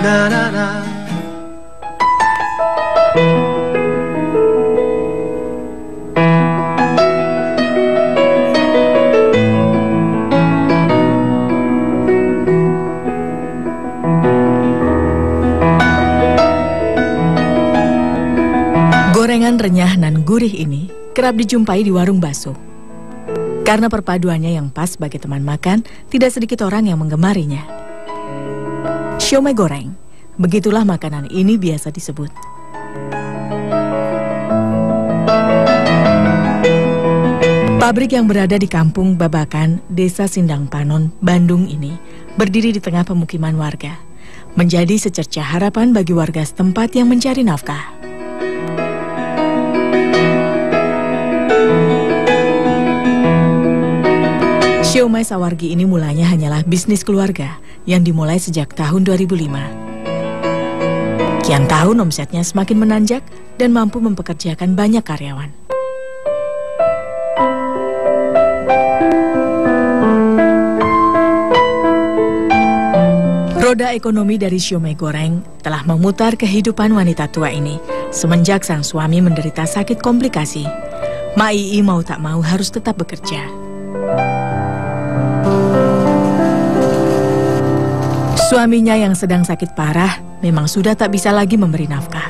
na na na. Gorengan renyah nan gurih ini kerap dijumpai di warung bakso. Karena perpaduannya yang pas bagi teman makan, tidak sedikit orang yang menggemarinya. Siomay goreng, begitulah makanan ini biasa disebut. Pabrik yang berada di Kampung Babakan, Desa Sindang Panon, Bandung ini berdiri di tengah pemukiman warga, menjadi secercah harapan bagi warga setempat yang mencari nafkah. Siomay Sawargi ini mulanya hanyalah bisnis keluarga yang dimulai sejak tahun 2005. Kian tahun omsetnya semakin menanjak dan mampu mempekerjakan banyak karyawan. Roda ekonomi dari siomay goreng telah memutar kehidupan wanita tua ini semenjak sang suami menderita sakit komplikasi. Ma Ii mau tak mau harus tetap bekerja. Suaminya yang sedang sakit parah memang sudah tak bisa lagi memberi nafkah.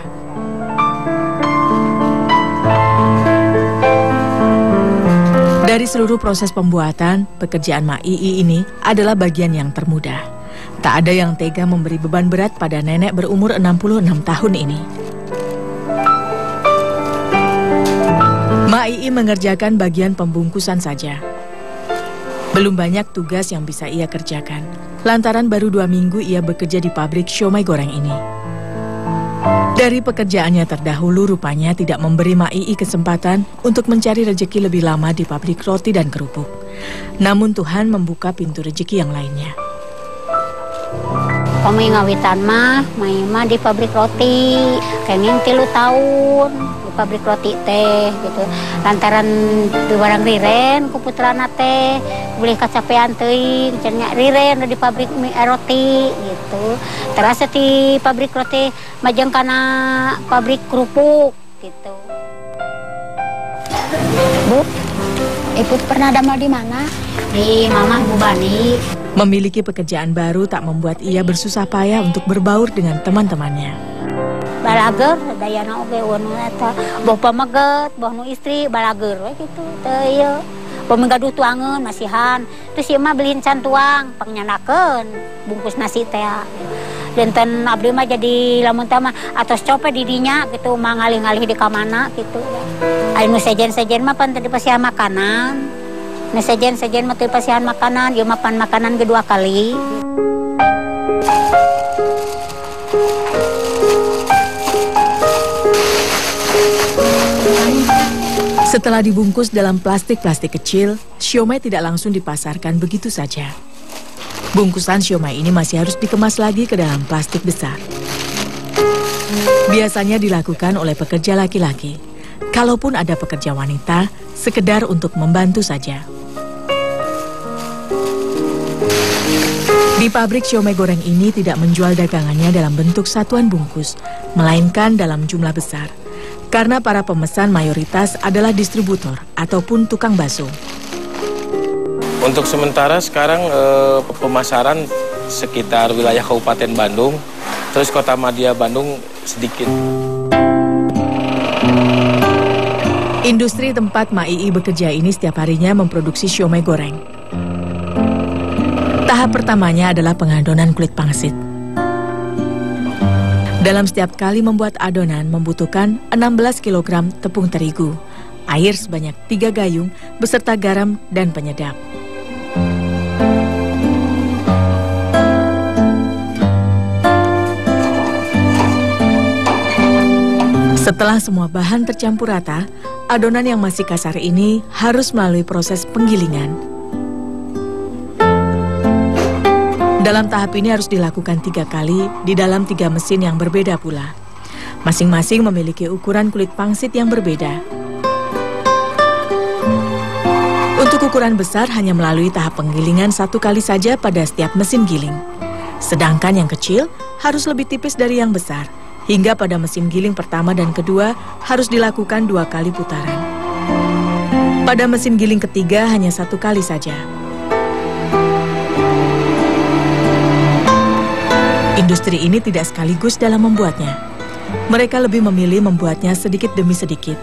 Dari seluruh proses pembuatan, pekerjaan Ma Ii ini adalah bagian yang termudah. Tak ada yang tega memberi beban berat pada nenek berumur 66 tahun ini. Ma Ii mengerjakan bagian pembungkusan saja. Belum banyak tugas yang bisa ia kerjakan, lantaran baru 2 minggu ia bekerja di pabrik siomay goreng ini. Dari pekerjaannya terdahulu rupanya tidak memberi Ma Ii kesempatan untuk mencari rezeki lebih lama di pabrik roti dan kerupuk. Namun Tuhan membuka pintu rezeki yang lainnya. Kami ngawitan mah di pabrik roti, kenging 3 tahun di pabrik roti teh gitu. Lantaran di barang riren ku putrana teh boleh kacapean teuing cenah riren di pabrik roti gitu. Terasa di pabrik roti majeng kana pabrik kerupuk gitu. Bu, Ibu pernah damel di mana? Di Mamah Bu Bani. Memiliki pekerjaan baru tak membuat ia bersusah payah untuk berbaur dengan teman-temannya. Balager, dayana oge anu eta. Boh pamaget, boh nu istri balager we kitu. Teu ieu. Boh menggaduh tuangeun masihan. Terus ieu mah beliin can tuang, pangnyandakeun bungkus nasi teh. Denten abdi mah jadi lamun teh mah atos cope di dinya gitu, mah ngalih-ngalih di kamana gitu. Anu sejen-sejen mah pan teh dipasihan makanan. Nah sejen mah teu pasihan makanan, ieu mah pan makanan kedua kali. Setelah dibungkus dalam plastik-plastik kecil, siomay tidak langsung dipasarkan begitu saja. Bungkusan siomay ini masih harus dikemas lagi ke dalam plastik besar. Biasanya dilakukan oleh pekerja laki-laki. Kalaupun ada pekerja wanita, sekedar untuk membantu saja. Di pabrik siomay goreng ini tidak menjual dagangannya dalam bentuk satuan bungkus, melainkan dalam jumlah besar. Karena para pemesan mayoritas adalah distributor ataupun tukang bakso. Untuk sementara sekarang pemasaran sekitar wilayah Kabupaten Bandung, terus Kota Madya Bandung sedikit. Industri tempat Ma Ii bekerja ini setiap harinya memproduksi siomay goreng. Tahap pertamanya adalah pengadonan kulit pangsit. Dalam setiap kali membuat adonan membutuhkan 16 kg tepung terigu, air sebanyak 3 gayung, beserta garam dan penyedap. Setelah semua bahan tercampur rata, adonan yang masih kasar ini harus melalui proses penggilingan. Dalam tahap ini harus dilakukan 3 kali di dalam 3 mesin yang berbeda pula. Masing-masing memiliki ukuran kulit pangsit yang berbeda. Untuk ukuran besar hanya melalui tahap penggilingan 1 kali saja pada setiap mesin giling. Sedangkan yang kecil harus lebih tipis dari yang besar, hingga pada mesin giling pertama dan kedua harus dilakukan 2 kali putaran. Pada mesin giling ketiga hanya 1 kali saja. Industri ini tidak sekaligus dalam membuatnya. Mereka lebih memilih membuatnya sedikit demi sedikit.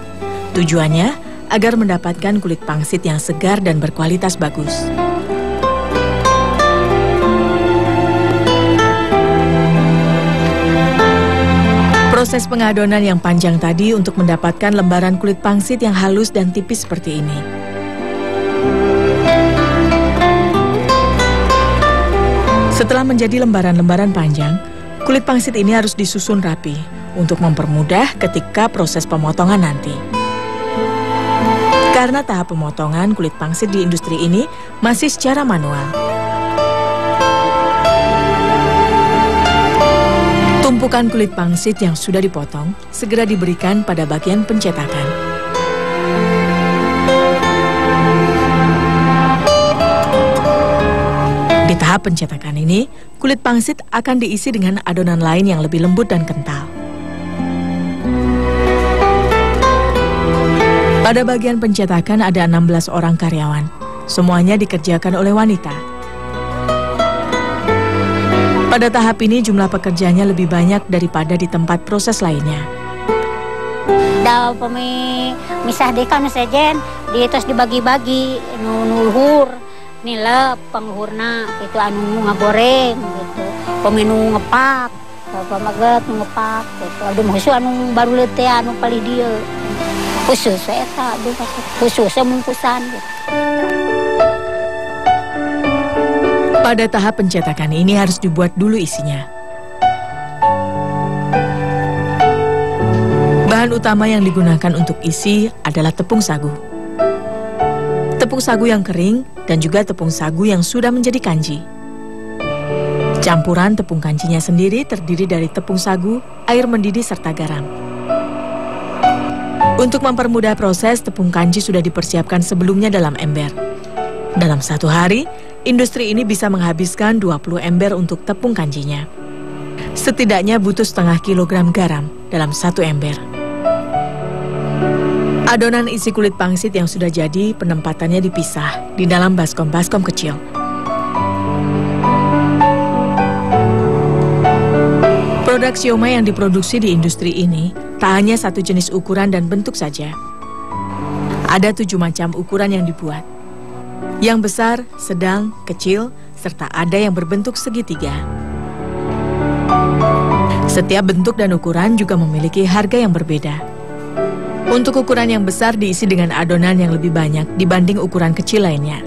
Tujuannya agar mendapatkan kulit pangsit yang segar dan berkualitas bagus. Proses pengadonan yang panjang tadi untuk mendapatkan lembaran kulit pangsit yang halus dan tipis seperti ini. Setelah menjadi lembaran-lembaran panjang, kulit pangsit ini harus disusun rapi untuk mempermudah ketika proses pemotongan nanti. Karena tahap pemotongan kulit pangsit di industri ini masih secara manual. Tumpukan kulit pangsit yang sudah dipotong segera diberikan pada bagian pencetakan. Di tahap pencetakan ini, kulit pangsit akan diisi dengan adonan lain yang lebih lembut dan kental. Pada bagian pencetakan ada 16 orang karyawan. Semuanya dikerjakan oleh wanita. Pada tahap ini jumlah pekerjanya lebih banyak daripada di tempat proses lainnya. Da misah dekan sejen, dia terus dibagi-bagi nuhur. Nila pengurna itu anu ngagoreng gitu, pemenu ngepak, pamagat ngepak gitu. Ada musuh anu baru lete anu palih dia. Khusus eta aduh khusus mungkusan gitu. Pada tahap pencetakan ini harus dibuat dulu isinya. Bahan utama yang digunakan untuk isi adalah tepung sagu. Tepung sagu yang kering dan juga tepung sagu yang sudah menjadi kanji. Campuran tepung kanjinya sendiri terdiri dari tepung sagu, air mendidih, serta garam. Untuk mempermudah proses, tepung kanji sudah dipersiapkan sebelumnya dalam ember. Dalam 1 hari, industri ini bisa menghabiskan 20 ember untuk tepung kanjinya. Setidaknya butuh setengah kilogram garam dalam 1 ember. Adonan isi kulit pangsit yang sudah jadi penempatannya dipisah di dalam baskom-baskom kecil. Produk siomay yang diproduksi di industri ini tak hanya 1 jenis ukuran dan bentuk saja. Ada 7 macam ukuran yang dibuat. Yang besar, sedang, kecil, serta ada yang berbentuk segitiga. Setiap bentuk dan ukuran juga memiliki harga yang berbeda. Untuk ukuran yang besar diisi dengan adonan yang lebih banyak dibanding ukuran kecil lainnya.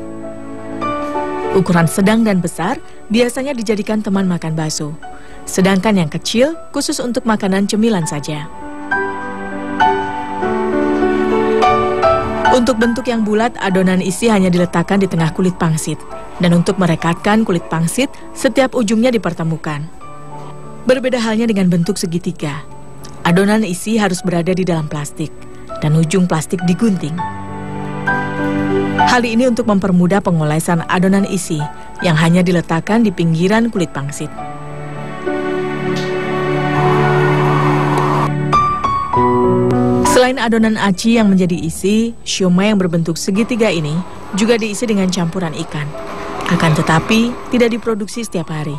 Ukuran sedang dan besar biasanya dijadikan teman makan bakso, sedangkan yang kecil khusus untuk makanan cemilan saja. Untuk bentuk yang bulat, adonan isi hanya diletakkan di tengah kulit pangsit, dan untuk merekatkan kulit pangsit, setiap ujungnya dipertemukan. Berbeda halnya dengan bentuk segitiga. Adonan isi harus berada di dalam plastik, dan ujung plastik digunting. Hal ini untuk mempermudah pengolesan adonan isi yang hanya diletakkan di pinggiran kulit pangsit. Selain adonan aci yang menjadi isi, siomay yang berbentuk segitiga ini juga diisi dengan campuran ikan. Akan tetapi, tidak diproduksi setiap hari.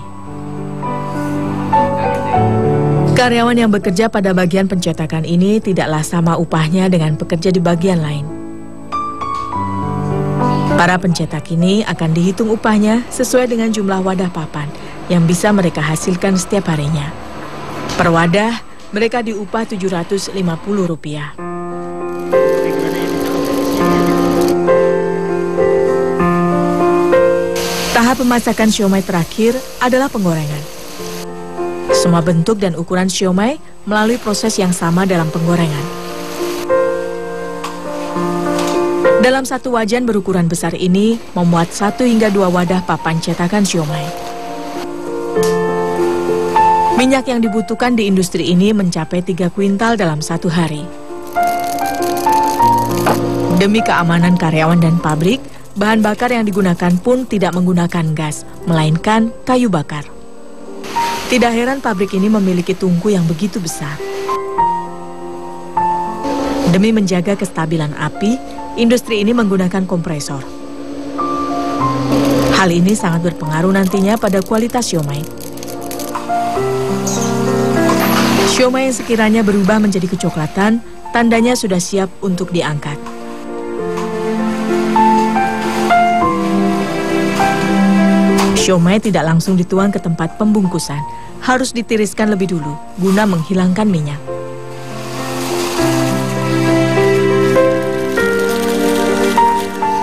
Karyawan yang bekerja pada bagian pencetakan ini tidaklah sama upahnya dengan pekerja di bagian lain. Para pencetak ini akan dihitung upahnya sesuai dengan jumlah wadah papan yang bisa mereka hasilkan setiap harinya. Per wadah, mereka diupah Rp750. Tahap pemasakan siomay terakhir adalah penggorengan. Semua bentuk dan ukuran siomay melalui proses yang sama dalam penggorengan. Dalam 1 wajan berukuran besar ini memuat 1 hingga 2 wadah papan cetakan siomay. Minyak yang dibutuhkan di industri ini mencapai 3 kuintal dalam 1 hari. Demi keamanan karyawan dan pabrik, bahan bakar yang digunakan pun tidak menggunakan gas, melainkan kayu bakar. Tidak heran pabrik ini memiliki tungku yang begitu besar. Demi menjaga kestabilan api, industri ini menggunakan kompresor. Hal ini sangat berpengaruh nantinya pada kualitas siomay. Siomay yang sekiranya berubah menjadi kecoklatan, tandanya sudah siap untuk diangkat. Siomay tidak langsung dituang ke tempat pembungkusan, harus ditiriskan lebih dulu guna menghilangkan minyak.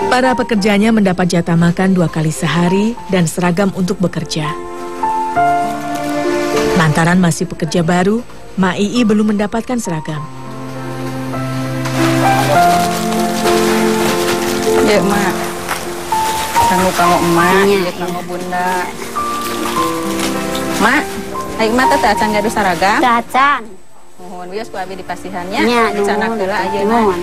Para pekerjanya mendapat jatah makan 2 kali sehari dan seragam untuk bekerja. Lantaran masih pekerja baru, Mak Ii belum mendapatkan seragam. Ya, Mak. Sanggup kamu emak, ya kamu bunda. Mak, ayo Mak teh acan ngadu seragam? Acan. Mohon wios ku abi dipasihannya. Nya, dicanak heula ayeuna. nuhun.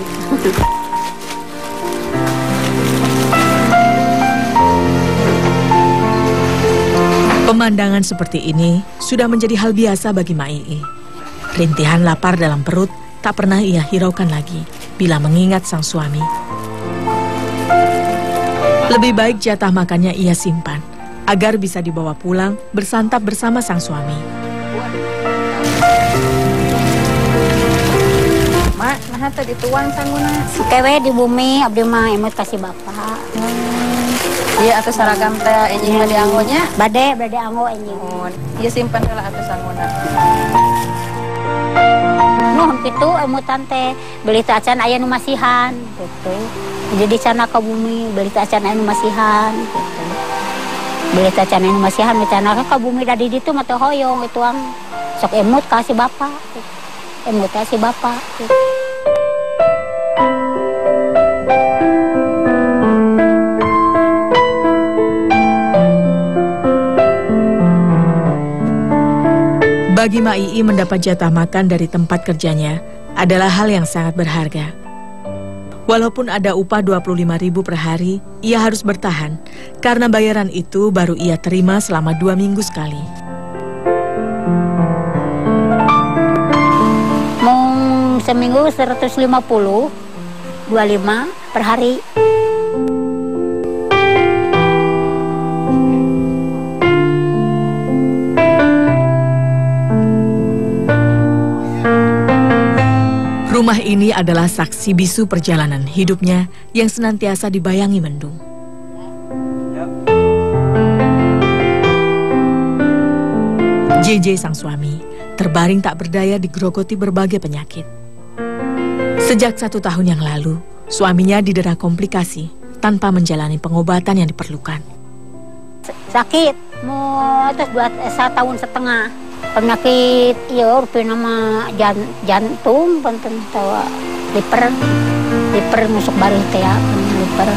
Pemandangan seperti ini sudah menjadi hal biasa bagi Mak Ii. Rintihan lapar dalam perut tak pernah ia hiraukan lagi bila mengingat sang suami. Lebih baik jatah makannya ia simpan agar bisa dibawa pulang bersantap bersama sang suami. Mak, nah teh dituang sanguna. Kewe di bumi abdi mah emot kasih bapak. Iya atuh seragam teh enjing mah dianggonya. Bade anggo enjing. Mohon. Ieu simpen heula atuh sanguna. Nuhun kitu emutan teh beli teh acan aya nu masihan gitu. Jadi cana ka bumi beli teh acan aya nu masihan gitu. Beli teh acan aya nu masihan cana ka bumi da di ditu mah teh hoyong ituang sok emut kasih bapak. Emut kasih bapak. Gitu. Bagi Mak Ii mendapat jatah makan dari tempat kerjanya adalah hal yang sangat berharga. Walaupun ada upah 25.000 per hari, ia harus bertahan karena bayaran itu baru ia terima selama 2 minggu sekali. Seminggu 150, 25 per hari. Rumah ini adalah saksi bisu perjalanan hidupnya yang senantiasa dibayangi mendung. JJ sang suami terbaring tak berdaya digerogoti berbagai penyakit. Sejak 1 tahun yang lalu, suaminya didera komplikasi tanpa menjalani pengobatan yang diperlukan. Sakit, mau terus 1,5 tahun. Penyakit ya rupanya nama jantung, penting tawa liper masuk baru teh ya, liper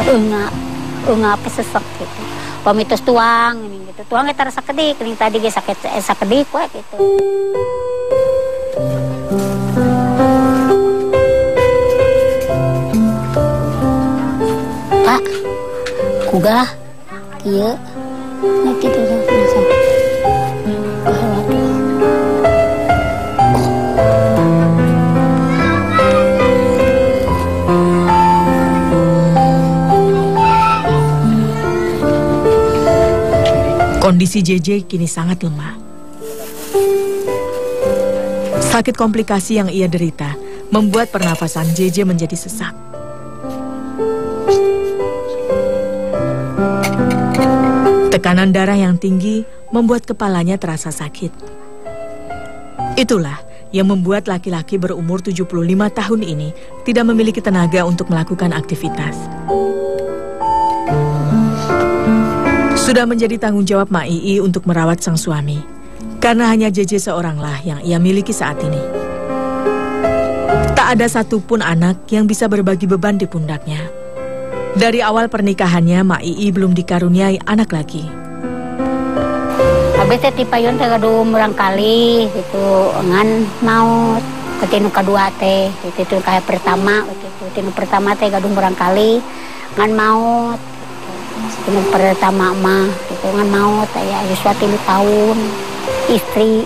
enggak pesesek gitu. Pamitos tuang ini gitu. Tuang kita rasa kedik, ini tadi ge sakit sakedik we gitu. Pak, kuga kieu nanti tuh Kondisi JJ kini sangat lemah. Sakit komplikasi yang ia derita membuat pernafasan JJ menjadi sesak. Tekanan darah yang tinggi membuat kepalanya terasa sakit. Itulah yang membuat laki-laki berumur 75 tahun ini tidak memiliki tenaga untuk melakukan aktivitas. Sudah menjadi tanggung jawab Mak Ii untuk merawat sang suami, karena hanya JJ seoranglah yang ia miliki saat ini. Tak ada satupun anak yang bisa berbagi beban di pundaknya. Dari awal pernikahannya, Mak Ii belum dikaruniai anak lagi. Habis teh tipayun teh gaduh murang kali gitu, ngan maut. Ketinu kadua teh, itu kayak pertama, ketinu pertama teh gaduh murang kali, ngan maut. Yang pertama mah gitu ngan maut ya 3 tahun istri.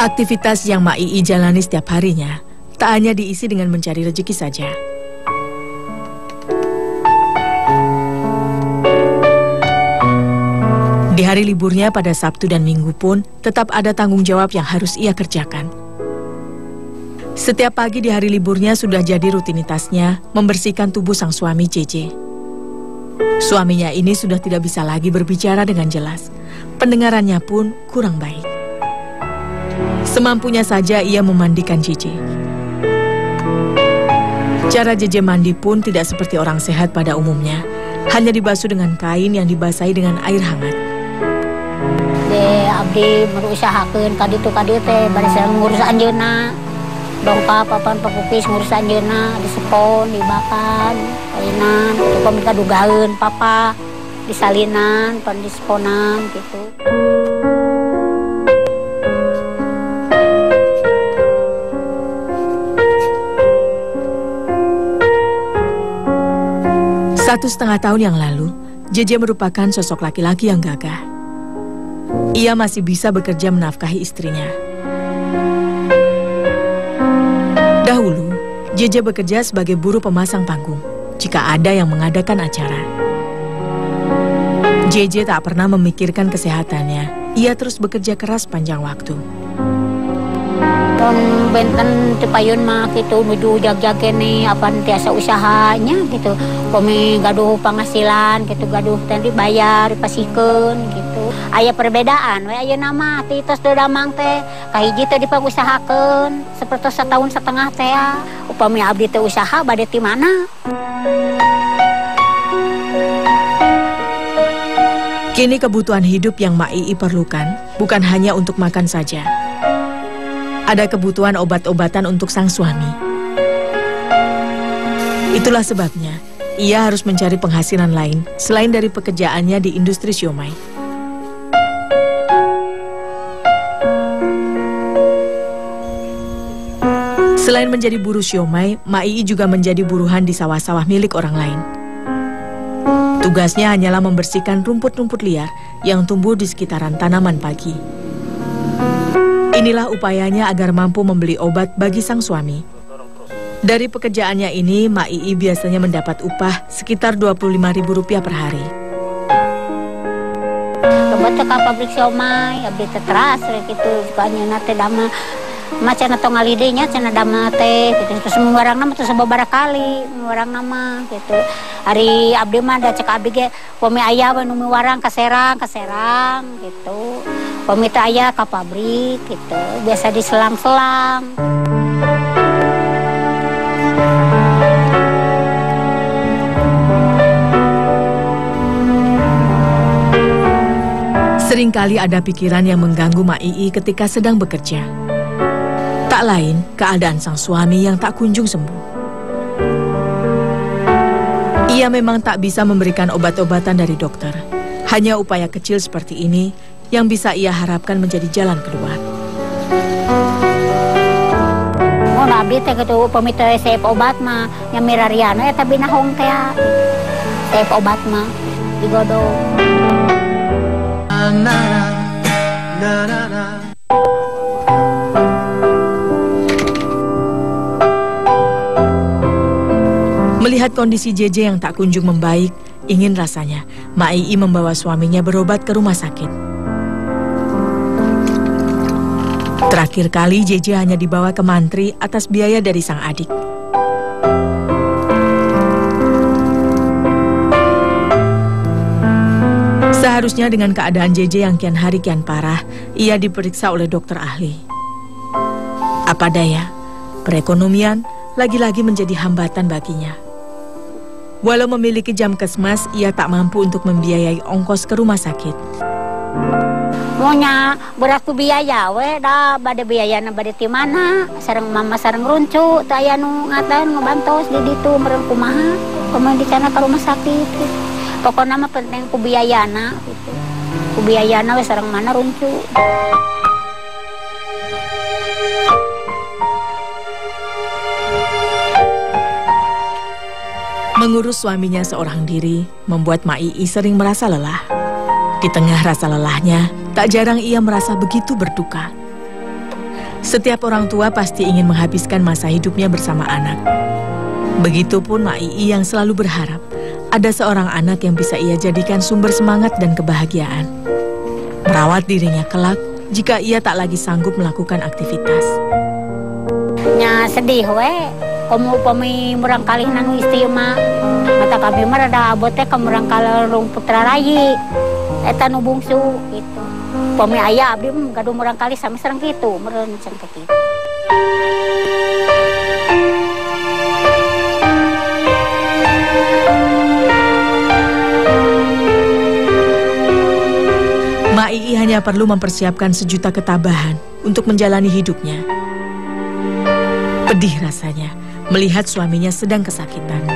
Aktivitas yang Mak Ii jalani setiap harinya tak hanya diisi dengan mencari rezeki saja. Di hari liburnya pada Sabtu dan Minggu pun tetap ada tanggung jawab yang harus ia kerjakan. Setiap pagi di hari liburnya sudah jadi rutinitasnya membersihkan tubuh sang suami JJ. Suaminya ini sudah tidak bisa lagi berbicara dengan jelas. Pendengarannya pun kurang baik. Semampunya saja ia memandikan JJ. Cara JJ mandi pun tidak seperti orang sehat pada umumnya. Hanya dibasuh dengan kain yang dibasahi dengan air hangat. Abdi merusahakeun kaditu teh bari sareng ngurus anjeunna. Dongkap papan papukis ngurus anjeunna, disepon, dibakan, kalinan, pami kadugaeun papa, disalinan, pan diseponan gitu. Satu setengah tahun yang lalu, JJ merupakan sosok laki-laki yang gagah. Ia masih bisa bekerja menafkahi istrinya. Dahulu, JJ bekerja sebagai buruh pemasang panggung jika ada yang mengadakan acara. JJ tak pernah memikirkan kesehatannya. Ia terus bekerja keras panjang waktu. Benten tepayun mah gitu nuju jag-jag kene apa tiasa usahanya gitu. Kami gaduh penghasilan gitu, gaduh tadi bayar dipasikeun gitu. Aya perbedaan we aya nama ti tos dodamang teh kahiji teh dipangusahakeun sapertos setahun setengah teh upami abdi teh usaha bade ti mana. Kini kebutuhan hidup yang Mak Ii perlukan bukan hanya untuk makan saja. Ada kebutuhan obat-obatan untuk sang suami. Itulah sebabnya ia harus mencari penghasilan lain selain dari pekerjaannya di industri siomay. Selain menjadi buruh siomay, Mak Ii juga menjadi buruhan di sawah-sawah milik orang lain. Tugasnya hanyalah membersihkan rumput-rumput liar yang tumbuh di sekitaran tanaman pagi. Inilah upayanya agar mampu membeli obat bagi sang suami. Dari pekerjaannya ini, Mak Ii biasanya mendapat upah sekitar Rp25.000 per hari. Coba teh ka pabrik siomay, abdi teh teras gitu, kanyana teh dama macan atau ngalidenya cenah dama teh gitu. Terus mengarang nama terus sababaraha kali mengarang nama gitu. Hari abdi mah da cek abdi ge pami aya we nu miwarang ka Serang gitu. Pami teh aya ka pabrik gitu. Biasa diselang-selang. Seringkali ada pikiran yang mengganggu Mak Ii ketika sedang bekerja. Tak lain, keadaan sang suami yang tak kunjung sembuh. Ia memang tak bisa memberikan obat-obatan dari dokter. Hanya upaya kecil seperti ini yang bisa ia harapkan menjadi jalan keluar. Mau abdi teh gitu, pamita sep obat mah yang mirariana eta binahong teh. Sep obat mah digodong. Melihat kondisi JJ yang tak kunjung membaik, ingin rasanya Mak Ii membawa suaminya berobat ke rumah sakit. Terakhir kali JJ hanya dibawa ke Mantri atas biaya dari sang adik. Seharusnya dengan keadaan JJ yang kian hari kian parah, ia diperiksa oleh dokter ahli. Apa daya, perekonomian lagi-lagi menjadi hambatan baginya. Walau memiliki jamkesmas, ia tak mampu untuk membiayai ongkos ke rumah sakit. Monya berat ku biaya we da bade biayana bade ti mana sareng mama sareng runcu teu aya nu ngadan ngebantos di ditu meureun kumaha pamain di kana ka rumah sakit gitu. Pokoknya mah penting kubiayana gitu. Kubiayana wes sareng mana runcu. Mengurus suaminya seorang diri membuat Mak Ii sering merasa lelah. Di tengah rasa lelahnya, tak jarang ia merasa begitu berduka. Setiap orang tua pasti ingin menghabiskan masa hidupnya bersama anak. Begitupun Mak Ii yang selalu berharap ada seorang anak yang bisa ia jadikan sumber semangat dan kebahagiaan. Merawat dirinya kelak jika ia tak lagi sanggup melakukan aktivitas. Nya sedih we. Kamu upami murang kali nanu istri mah mata kami mah ada abotnya ke murang kali rung putra rayi eta nu bungsu gitu upami ayah abdi gaduh murang kali sami sareng kitu meureun can kitu. Mak Ii hanya perlu mempersiapkan sejuta ketabahan untuk menjalani hidupnya. Pedih rasanya melihat suaminya sedang kesakitan.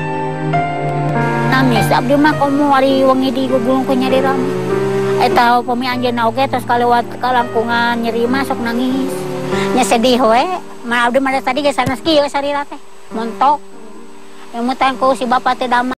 Nangis abdi mah komo ari wengi di gugulung ku nyeri rame. Eta upami anjeunna oge tos kalewat kalangkungan nyeri mah sok nangis. Nya sedih we, mah abdi mah tadi ge sanes kieu sarira teh. Montok. Yang mutang ku si bapa teh dama